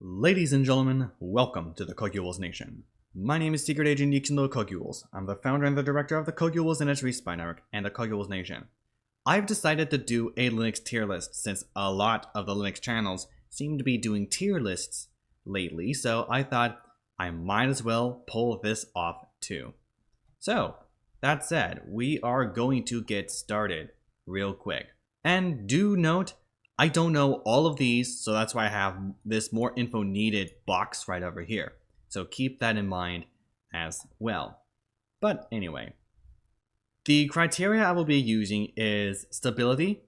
Ladies and gentlemen, welcome to the CoculesNation. My name is Secret Agent Yixino Cocules. I'm the founder and the director of the CoculesNation spy network and the CoculesNation. I've decided to do a Linux tier list since a lot of the Linux channels seem to be doing tier lists lately, so I thought I might as well pull this off too. So, that said, we are going to get started real quick. And do note, I don't know all of these, so that's why I have this more info needed box right over here. So keep that in mind as well. But anyway, the criteria I will be using is stability,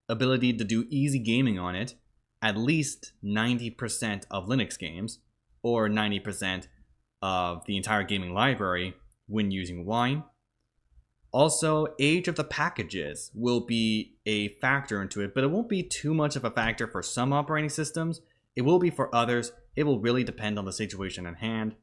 ability to do easy gaming on it, at least 90% of Linux games, or 90% of the entire gaming library when using Wine. Also, age of the packages will be a factor into it, but it won't be too much of a factor for some operating systems. It will be for others. It will really depend on the situation at hand.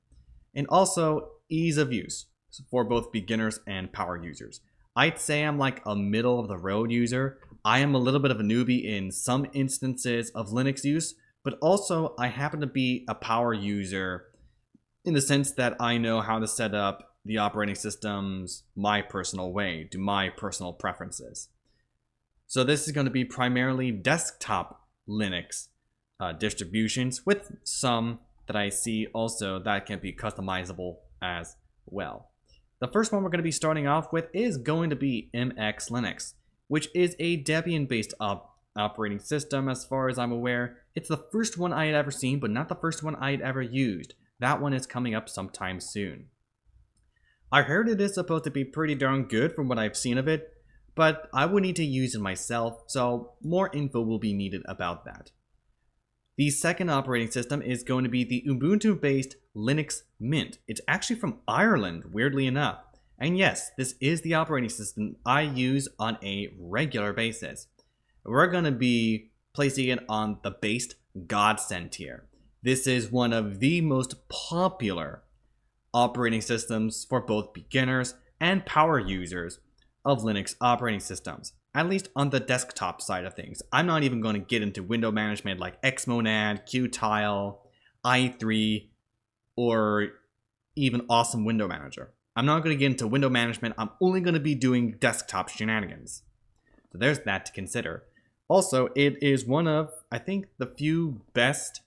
And also, ease of use for both beginners and power users. I'd say I'm like a middle of the road user. I am a little bit of a newbie in some instances of Linux use, but also I happen to be a power user in the sense that I know how to set up the operating systems my personal way, to my personal preferences. So this is going to be primarily desktop Linux distributions, with some that I see also that can be customizable as well. The first one we're going to be starting off with is going to be MX Linux, which is a Debian-based operating system as far as I'm aware. It's the first one I had ever seen, but not the first one I had ever used. That one is coming up sometime soon. I heard it is supposed to be pretty darn good from what I've seen of it, but I would need to use it myself, so more info will be needed about that. The second operating system is going to be the Ubuntu-based Linux Mint. It's actually from Ireland, weirdly enough. And yes, this is the operating system I use on a regular basis. We're going to be placing it on the based Godsend tier. This is one of the most popular operating systems for both beginners and power users of Linux operating systems, at least on the desktop side of things. I'm not even going to get into window management like Xmonad, Qtile, i3, or even Awesome Window Manager. I'm not going to get into window management. I'm only going to be doing desktop shenanigans. So there's that to consider. Also, it is one of, I think, the few best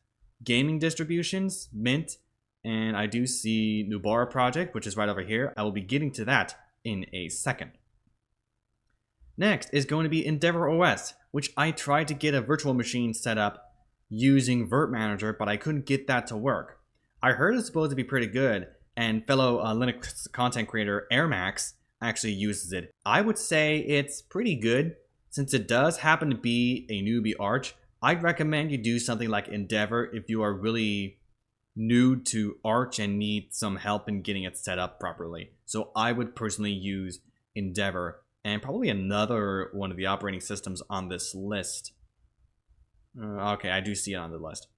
gaming distributions, Mint. And I do see Nubara project, which is right over here. I will be getting to that in a second. Next is going to be Endeavour OS, which I tried to get a virtual machine set up using Virt Manager, but I couldn't get that to work. I heard it's supposed to be pretty good, and fellow Linux content creator AirMax actually uses it. I would say it's pretty good. Since it does happen to be a newbie Arch, I'd recommend you do something like Endeavour if you are really new to Arch and need some help in getting it set up properly. So I would personally use Endeavour and probably another one of the operating systems on this list. Okay, I do see it on the list.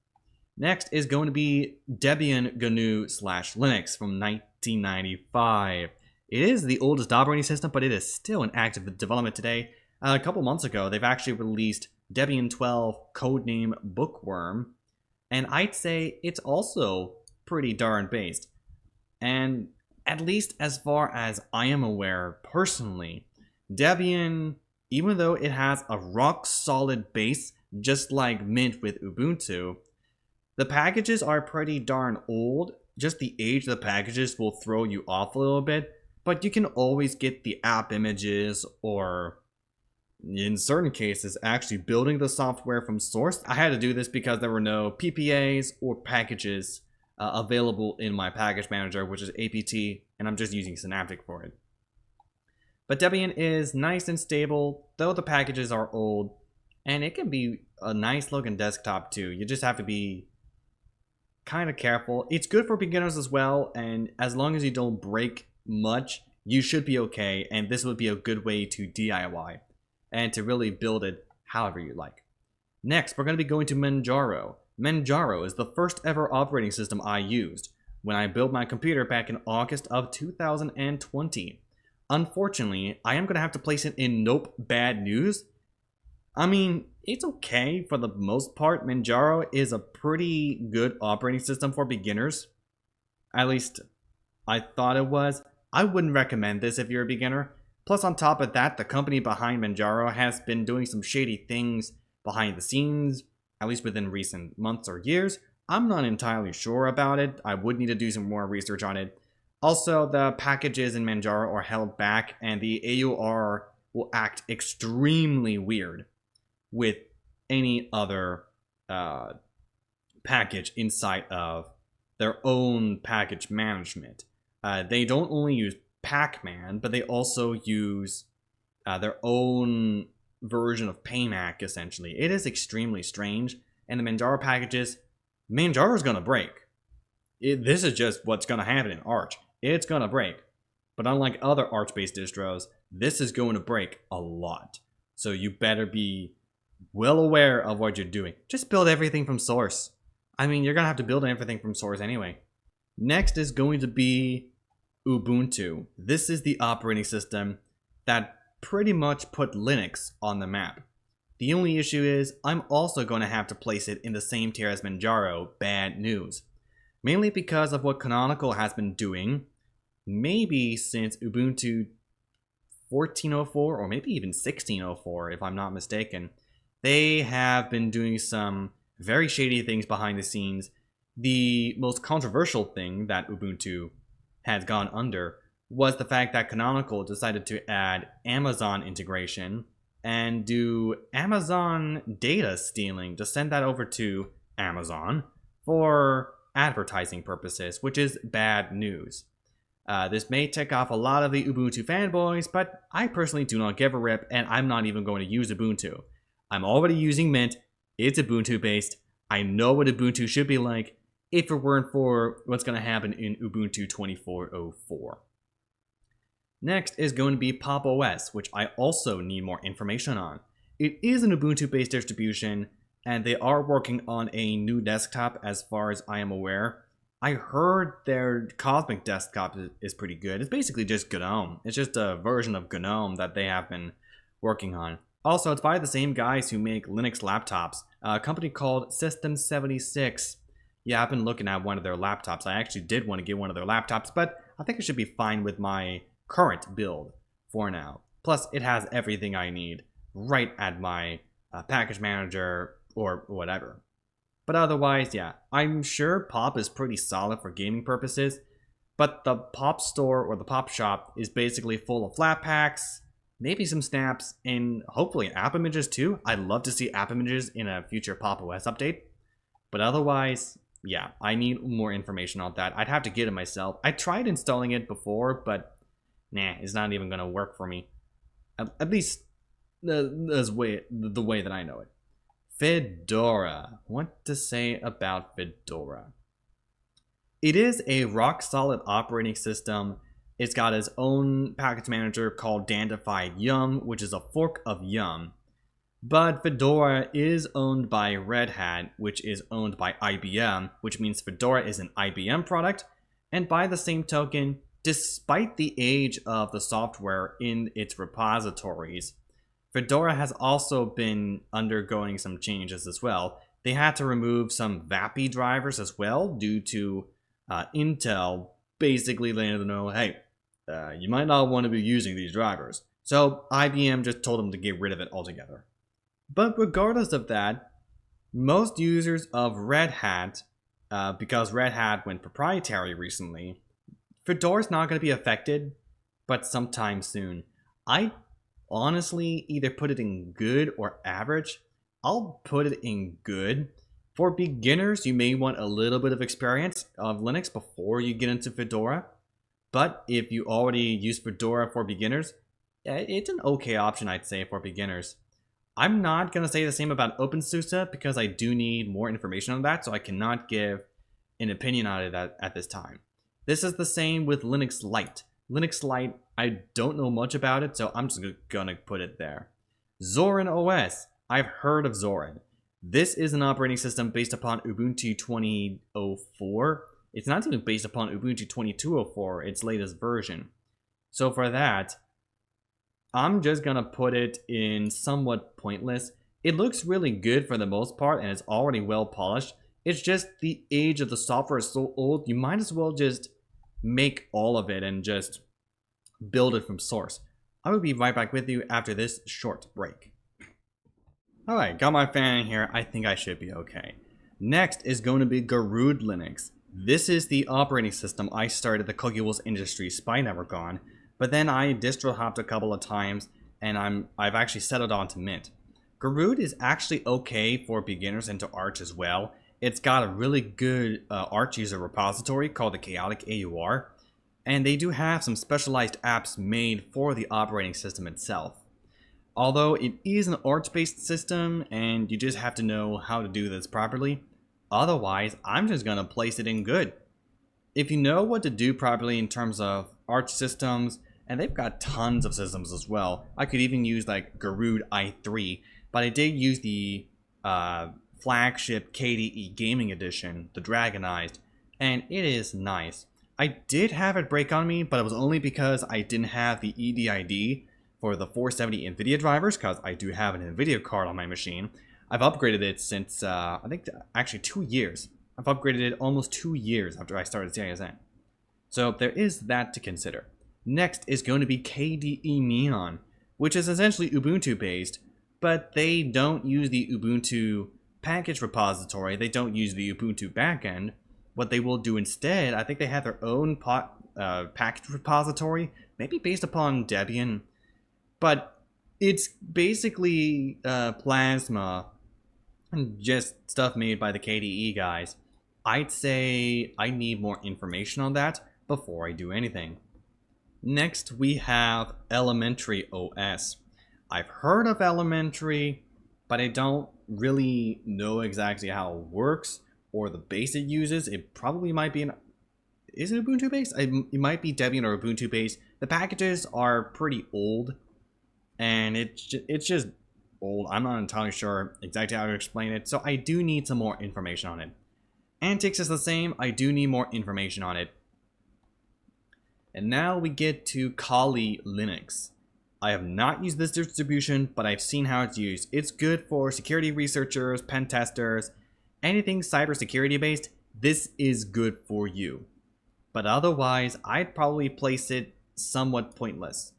Next is going to be Debian GNU/Linux from 1995. It is the oldest operating system, but it is still in active development today. A couple months ago, they've actually released Debian 12 codename Bookworm, and I'd say it's also pretty darn based. And at least as far as I am aware personally, Debian, even though it has a rock solid base, just like Mint with Ubuntu, the packages are pretty darn old. Just the age of the packages will throw you off a little bit, but you can always get the app images, or in certain cases, actually building the software from source. I had to do this because there were no PPAs or packages available in my package manager, which is APT, and I'm just using Synaptic for it. But Debian is nice and stable, though the packages are old, and it can be a nice looking desktop too. You just have to be kind of careful. It's good for beginners as well, and as long as you don't break much, you should be okay, and this would be a good way to DIY and to really build it however you like. Next, we're going to be going to Manjaro. Manjaro is the first ever operating system I used when I built my computer back in August of 2020. Unfortunately, I am going to have to place it in Nope Bad News I mean, it's okay for the most part. Manjaro is a pretty good operating system for beginners. At least I thought it was. I wouldn't recommend this if you're a beginner. Plus, on top of that, the company behind Manjaro has been doing some shady things behind the scenes, at least within recent months or years. I'm not entirely sure about it. I would need to do some more research on it. Also, the packages in Manjaro are held back, and the AUR will act extremely weird with any other uh, package inside of their own package management. They don't only use Pac-Man, but they also use their own version of Paymac, essentially. It is extremely strange, and the Manjaro packages, Manjaro's gonna break. This is just what's gonna happen in Arch. It's gonna break. But unlike other Arch-based distros, this is going to break a lot. So you better be well aware of what you're doing. Just build everything from source. I mean, you're gonna have to build everything from source anyway. Next is going to be Ubuntu. This is the operating system that pretty much put Linux on the map. The only issue is I'm also going to have to place it in the same tier as Manjaro, bad news. Mainly because of what Canonical has been doing, maybe since Ubuntu 14.04 or maybe even 16.04 if I'm not mistaken. They have been doing some very shady things behind the scenes. The most controversial thing that Ubuntu has gone under was the fact that Canonical decided to add Amazon integration and do Amazon data stealing to send that over to Amazon for advertising purposes, which is bad news. This may tick off a lot of the Ubuntu fanboys, but I personally do not give a rip, and I'm not even going to use Ubuntu. I'm already using Mint. It's Ubuntu based. I know what Ubuntu should be like if it weren't for what's going to happen in Ubuntu 24.04. Next is going to be Pop! OS, which I also need more information on. It is an Ubuntu-based distribution, and they are working on a new desktop as far as I am aware. I heard their Cosmic desktop is pretty good. It's basically just GNOME. It's just a version of GNOME that they have been working on. Also, it's by the same guys who make Linux laptops, a company called System 76. Yeah, I've been looking at one of their laptops. I actually did want to get one of their laptops, but I think it should be fine with my current build for now. Plus, it has everything I need right at my package manager or whatever. But otherwise, yeah, I'm sure Pop is pretty solid for gaming purposes, but the Pop store or the Pop shop is basically full of flat packs, maybe some snaps, and hopefully app images too. I'd love to see app images in a future Pop! OS update. But otherwise, yeah, I need more information on that. I'd have to get it myself. I tried installing it before, but nah, it's not even going to work for me. At least the way that I know it. Fedora. What to say about Fedora? It is a rock-solid operating system. It's got its own package manager called Dandified Yum, which is a fork of Yum. But Fedora is owned by Red Hat, which is owned by IBM, which means Fedora is an IBM product. And by the same token, despite the age of the software in its repositories, Fedora has also been undergoing some changes as well. They had to remove some VAPI drivers as well due to Intel basically letting them know, hey, you might not want to be using these drivers. So IBM just told them to get rid of it altogether. But regardless of that, most users of Red Hat, because Red Hat went proprietary recently, Fedora's not going to be affected, but sometime soon. I honestly either put it in good or average. I'll put it in good. For beginners, you may want a little bit of experience of Linux before you get into Fedora. But if you already use Fedora for beginners, it's an okay option, I'd say, for beginners. I'm not going to say the same about OpenSUSE because I do need more information on that, so I cannot give an opinion on it at this time. This is the same with Linux Lite. Linux Lite, I don't know much about it, so I'm just going to put it there. Zorin OS. I've heard of Zorin. This is an operating system based upon Ubuntu 20.04. It's not even based upon Ubuntu 22.04, its latest version. So for that, I'm just going to put it in somewhat pointless. It looks really good for the most part and it's already well polished. It's just the age of the software is so old, you might as well just make all of it and just build it from source. I will be right back with you after this short break. Alright, got my fan in here. I think I should be okay. Next is going to be Garuda Linux. This is the operating system I started the Cocules Industry Spy Network on, but then I distro hopped a couple of times and I've actually settled on to Mint. Garuda is actually okay for beginners into Arch as well. It's got a really good Arch user repository called the Chaotic AUR, and they do have some specialized apps made for the operating system itself. Although it is an Arch-based system, and you just have to know how to do this properly, otherwise I'm just going to place it in good. If you know what to do properly in terms of Arch systems, and they've got tons of systems as well. I could even use like Garuda i3, but I did use the flagship KDE Gaming Edition, the Dragonized, and it is nice. I did have it break on me, but it was only because I didn't have the EDID for the 470 NVIDIA drivers, because I do have an NVIDIA card on my machine. I've upgraded it since, I think, actually 2 years. I've upgraded it almost 2 years after I started CISN. So there is that to consider. Next is going to be KDE Neon, which is essentially Ubuntu based, but they don't use the Ubuntu package repository. They don't use the Ubuntu backend. What they will do instead, I think they have their own package repository, maybe based upon Debian, but it's basically Plasma and just stuff made by the KDE guys. I'd say I need more information on that before I do anything. Next, we have Elementary OS. I've heard of Elementary, but I don't really know exactly how it works or the base it uses. It probably might be is it Ubuntu based? It might be Debian or Ubuntu based. The packages are pretty old, and it's just old. I'm not entirely sure exactly how to explain it, so I do need some more information on it. Antics is the same. I do need more information on it. And now we get to Kali Linux. I have not used this distribution, but I've seen how it's used. It's good for security researchers, pen testers, anything cybersecurity based. This is good for you. But otherwise, I'd probably place it somewhat pointless.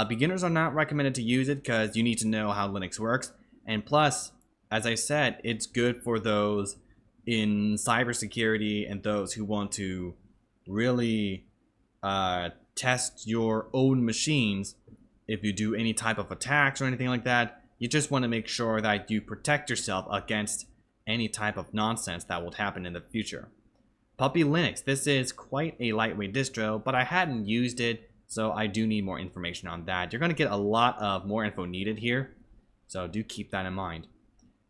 Beginners are not recommended to use it because you need to know how Linux works. And plus, as I said, it's good for those in cybersecurity and those who want to really test your own machines. If you do any type of attacks or anything like that, you just want to make sure that you protect yourself against any type of nonsense that will happen in the future. Puppy Linux, this is quite a lightweight distro, but I hadn't used it, so I do need more information on that. You're going to get a lot of more info needed here, so do keep that in mind.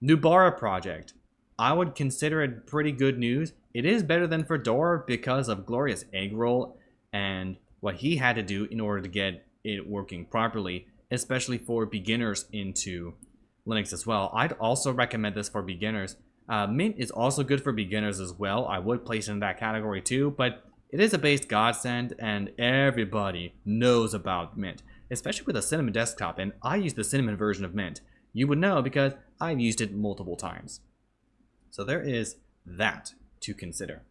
Nubara project. I would consider it pretty good news. It is better than Fedora because of Glorious Eggroll and what he had to do in order to get it working properly, especially for beginners into Linux as well. I'd also recommend this for beginners. Mint is also good for beginners as well. I would place it in that category too, but it is a base godsend and everybody knows about Mint, especially with a Cinnamon desktop, and I use the Cinnamon version of Mint. You would know because I've used it multiple times. So there is that to consider.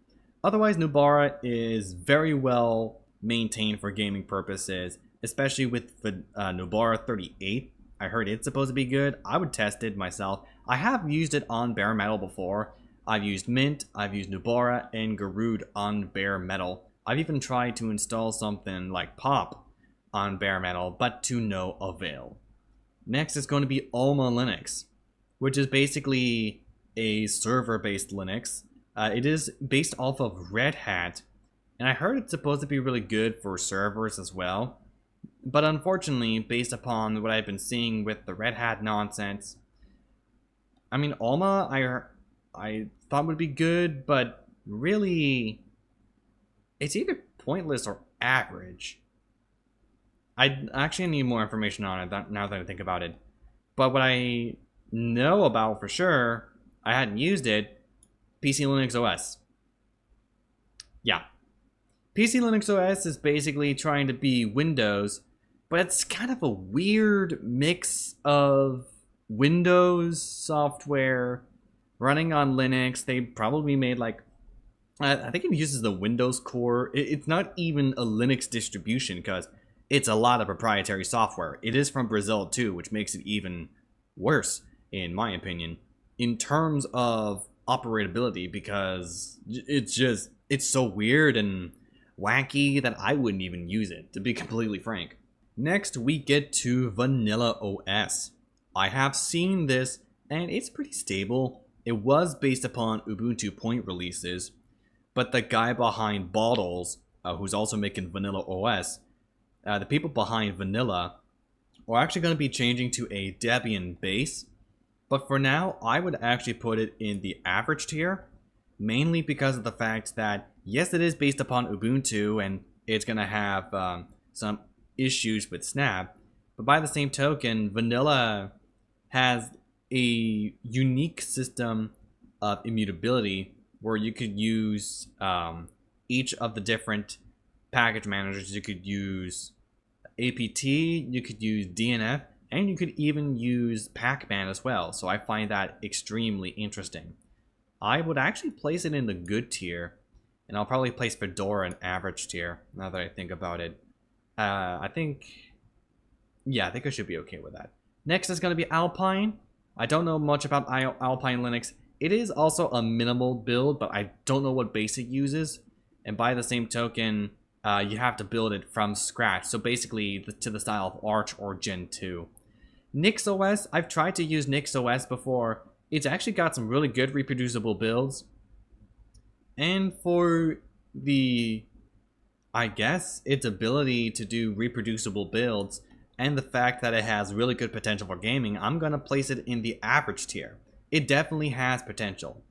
Otherwise, Nubara is very well maintained for gaming purposes, especially with the Nubara 38. I heard it's supposed to be good. I would test it myself. I have used it on bare metal before. I've used Mint, I've used Nubara, and Garuda on bare metal. I've even tried to install something like Pop on bare metal, but to no avail. Next is going to be Alma Linux, which is basically a server-based Linux. It is based off of Red Hat, and I heard it's supposed to be really good for servers as well. But unfortunately, based upon what I've been seeing with the Red Hat nonsense, I mean, Alma, I thought would be good, but really, it's either pointless or average. I actually need more information on it now that I think about it. But what I know about for sure, I hadn't used it, PC Linux OS. Yeah. PC Linux OS is basically trying to be Windows, but it's kind of a weird mix of Windows software running on Linux. They probably made like, I think it uses the Windows core. It's not even a Linux distribution because it's a lot of proprietary software. It is from Brazil too, which makes it even worse, in my opinion, in terms of operability, because it's so weird and wacky that I wouldn't even use it, to be completely frank. Next, we get to Vanilla OS. I have seen this, and it's pretty stable. It was based upon Ubuntu point releases, but the guy behind Bottles, who's also making Vanilla OS, the people behind Vanilla are actually going to be changing to a Debian base. But for now, I would actually put it in the average tier, mainly because of the fact that, yes, it is based upon Ubuntu, and it's going to have some issues with Snap, but by the same token, Vanilla has a unique system of immutability where you could use each of the different package managers. You could use apt, you could use DNF, and you could even use Pacman as well. So I find that extremely interesting. I would actually place it in the good tier, and I'll probably place Fedora in average tier now that I think about it. I think I should be okay with that. Next is going to be Alpine. I don't know much about Alpine Linux. It is also a minimal build, but I don't know what base it uses. And by the same token, you have to build it from scratch. So basically, to the style of Arch or Gen 2. NixOS, I've tried to use NixOS before. It's actually got some really good reproducible builds. And for the, I guess, its ability to do reproducible builds, and the fact that it has really good potential for gaming, I'm going to place it in the average tier. It definitely has potential.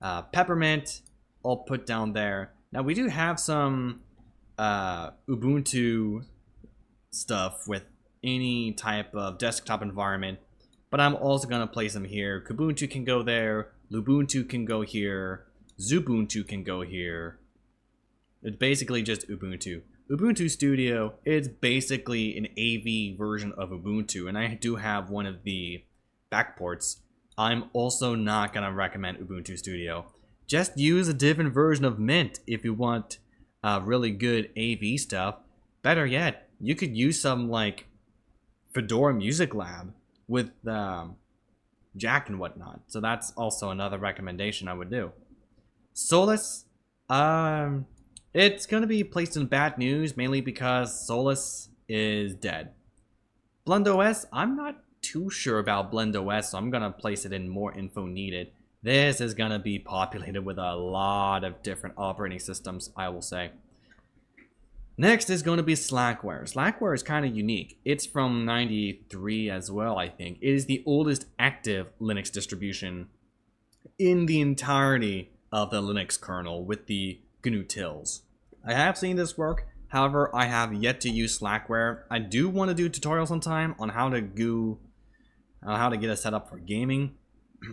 Peppermint, I'll put down there. Now, we do have some Ubuntu stuff with any type of desktop environment, but I'm also going to place them here. Kubuntu can go there, Lubuntu can go here, Xubuntu can go here. It's basically just Ubuntu. Ubuntu Studio is basically an AV version of Ubuntu, and I do have one of the backports. I'm also not going to recommend Ubuntu Studio. Just use a different version of Mint if you want really good AV stuff. Better yet, you could use some like Fedora Music Lab with Jack and whatnot. So that's also another recommendation I would do. Solus, it's going to be placed in bad news, mainly because Solus is dead. BlendOS, I'm not too sure about BlendOS, so I'm going to place it in more info needed. This is going to be populated with a lot of different operating systems, I will say. Next is going to be Slackware. Slackware is kind of unique. It's from '93 as well, I think. It is the oldest active Linux distribution in the entirety of the Linux kernel with the GNU tils. I have seen this work, however, I have yet to use Slackware. I do want to do tutorials sometime on how to get it set up for gaming.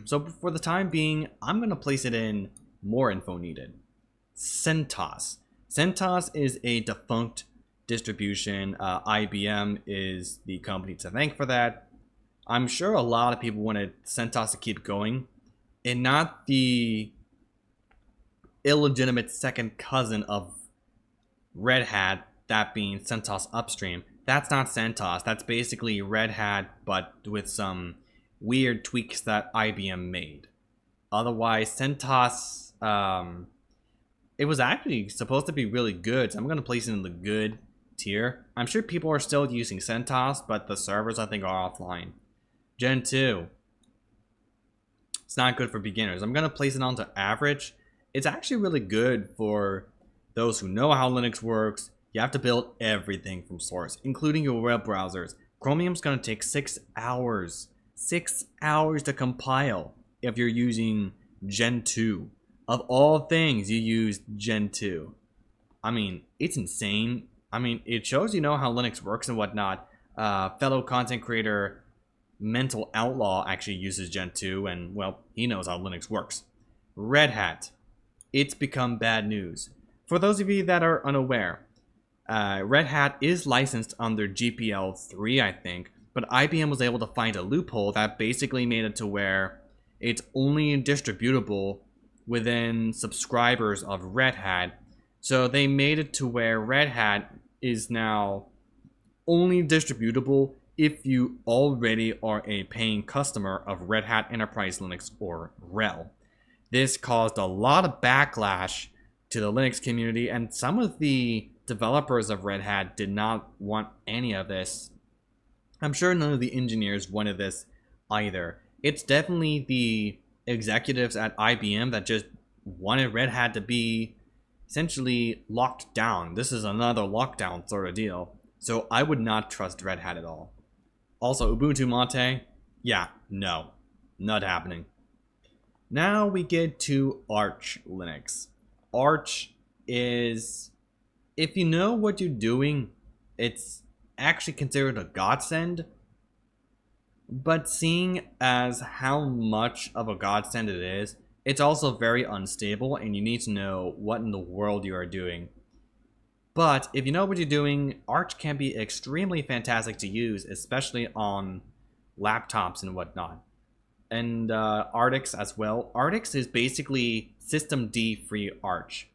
So for the time being, I'm going to place it in more info needed. CentOS. CentOS is a defunct distribution. IBM is the company to thank for that. I'm sure a lot of people wanted CentOS to keep going, and not the illegitimate second cousin of Red Hat, that being CentOS Upstream. That's not CentOS. That's basically Red Hat, but with some weird tweaks that IBM made. Otherwise, CentOS, it was actually supposed to be really good, so I'm going to place it in the good tier. I'm sure people are still using CentOS, but the servers, I think, are offline. Gen 2. It's not good for beginners. I'm going to place it onto average. It's actually really good for those who know how Linux works. You have to build everything from source, including your web browsers. Chromium's going to take 6 hours. 6 hours to compile if you're using Gen 2. Of all things, you use Gen 2. I mean, it's insane. I mean, it shows you know how Linux works and whatnot. Fellow content creator Mental Outlaw actually uses Gen 2, and, well, he knows how Linux works. Red Hat. It's become bad news. For those of you that are unaware, Red Hat is licensed under GPL 3, I think, but IBM was able to find a loophole that basically made it to where it's only distributable within subscribers of Red Hat. So they made it to where Red Hat is now only distributable if you already are a paying customer of Red Hat Enterprise Linux or RHEL. This caused a lot of backlash to the Linux community, and some of the developers of Red Hat did not want any of this. I'm sure none of the engineers wanted this either. It's definitely the executives at IBM that just wanted Red Hat to be essentially locked down. This is another lockdown sort of deal. So I would not trust Red Hat at all. Also, Ubuntu Mate, yeah, no, not happening. Now we get to Arch Linux. Arch is, if you know what you're doing, it's actually considered a godsend. But seeing as how much of a godsend it is, it's also very unstable and you need to know what in the world you are doing. But if you know what you're doing, Arch can be extremely fantastic to use, especially on laptops and whatnot. And Artix as well. Artix is basically systemd free Arch.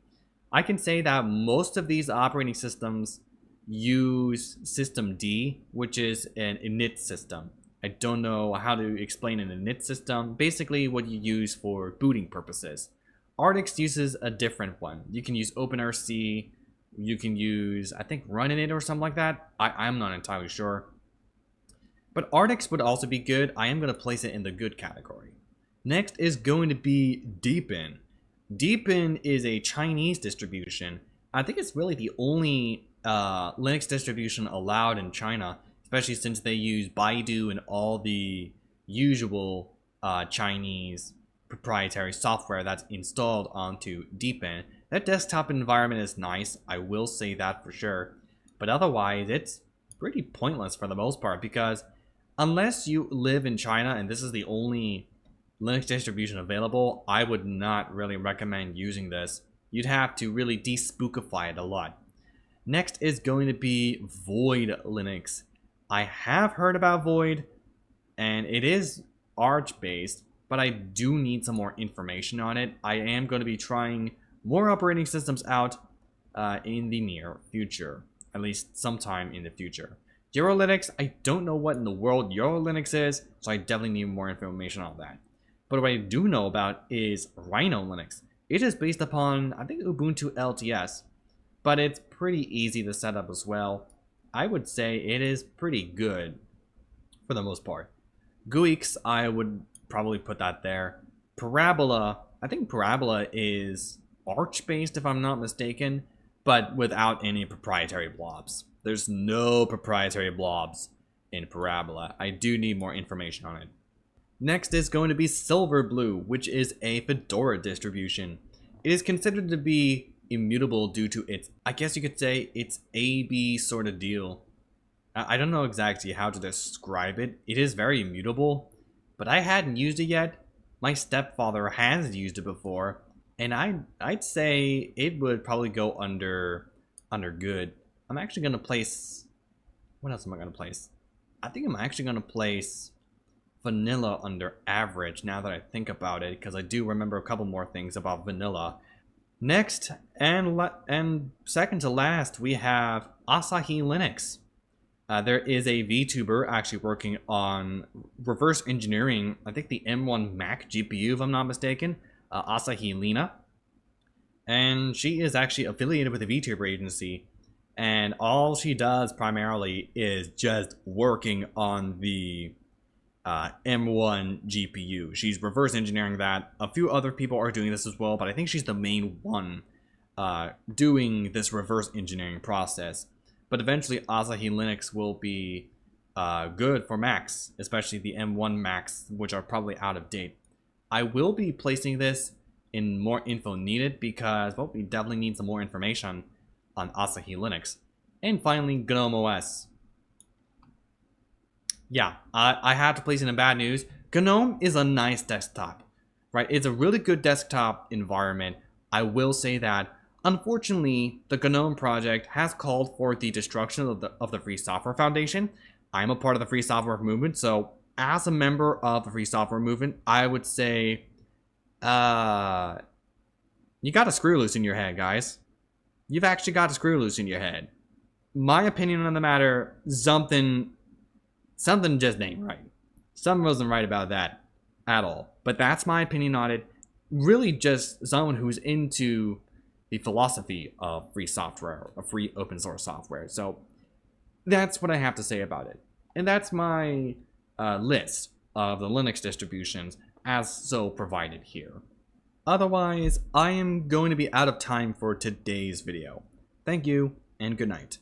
I can say that most of these operating systems use systemd, which is an init system. I don't know how to explain an init system. Basically what you use for booting purposes. Artix uses a different one. You can use OpenRC. You can use, I think, Runinit or something like that. I'm not entirely sure. But Artix would also be good. I am going to place it in the good category. Next is going to be Deepin. Deepin is a Chinese distribution. I think it's really the only Linux distribution allowed in China, especially since they use Baidu and all the usual Chinese proprietary software that's installed onto Deepin. That desktop environment is nice, I will say that for sure. But otherwise, it's pretty pointless for the most part, because unless you live in China and this is the only Linux distribution available, I would not really recommend using this. You'd have to really despookify it a lot. Next is going to be Void Linux. I have heard about Void, and it is Arch based, but I do need some more information on it. I am going to be trying more operating systems out in the near future, at least sometime in the future. EuroLinux, I don't know what in the world EuroLinux is, so I definitely need more information on that. But what I do know about is Rhino Linux. It is based upon, I think, Ubuntu LTS, but it's pretty easy to set up as well. I would say it is pretty good for the most part. GUIX, I would probably put that there. Parabola, I think Parabola is Arch based if I'm not mistaken, but without any proprietary blobs. There's no proprietary blobs in Parabola. I do need more information on it. Next is going to be Silverblue, which is a Fedora distribution. It is considered to be immutable due to its, I guess you could say, its A-B sort of deal. I don't know exactly how to describe it. It is very immutable, but I hadn't used it yet. My stepfather has used it before, and I'd say it would probably go under good. I'm actually going to place, what else am I going to place? I think I'm actually going to place vanilla under average now that I think about it, because I do remember a couple more things about vanilla. Next, and second to last, we have Asahi Linux. There is a VTuber actually working on reverse engineering, I think the M1 Mac GPU, if I'm not mistaken, Asahi Lina. And she is actually affiliated with a VTuber agency, and all she does primarily is just working on the M1 GPU. She's reverse engineering that. A few other people are doing this as well, but I think she's the main one doing this reverse engineering process. But eventually Asahi Linux will be good for Macs, especially the M1 Macs, which are probably out of date. I will be placing this in more info needed because, well, we definitely need some more information on Asahi Linux. And finally, GNOME OS. Yeah, I have to place it in bad news. GNOME is a nice desktop, right? It's a really good desktop environment. I will say that. Unfortunately, the GNOME project has called for the destruction of the Free Software Foundation. I'm a part of the free software movement, so as a member of the free software movement, I would say, you got a screw loose in your head, guys. You've actually got a screw loose in your head. My opinion on the matter, something just ain't right. Something wasn't right about that at all. But that's my opinion on it. Really just someone who's into the philosophy of free software, of free open source software. So that's what I have to say about it. And that's my list of the Linux distributions as so provided here. Otherwise, I am going to be out of time for today's video. Thank you, and good night.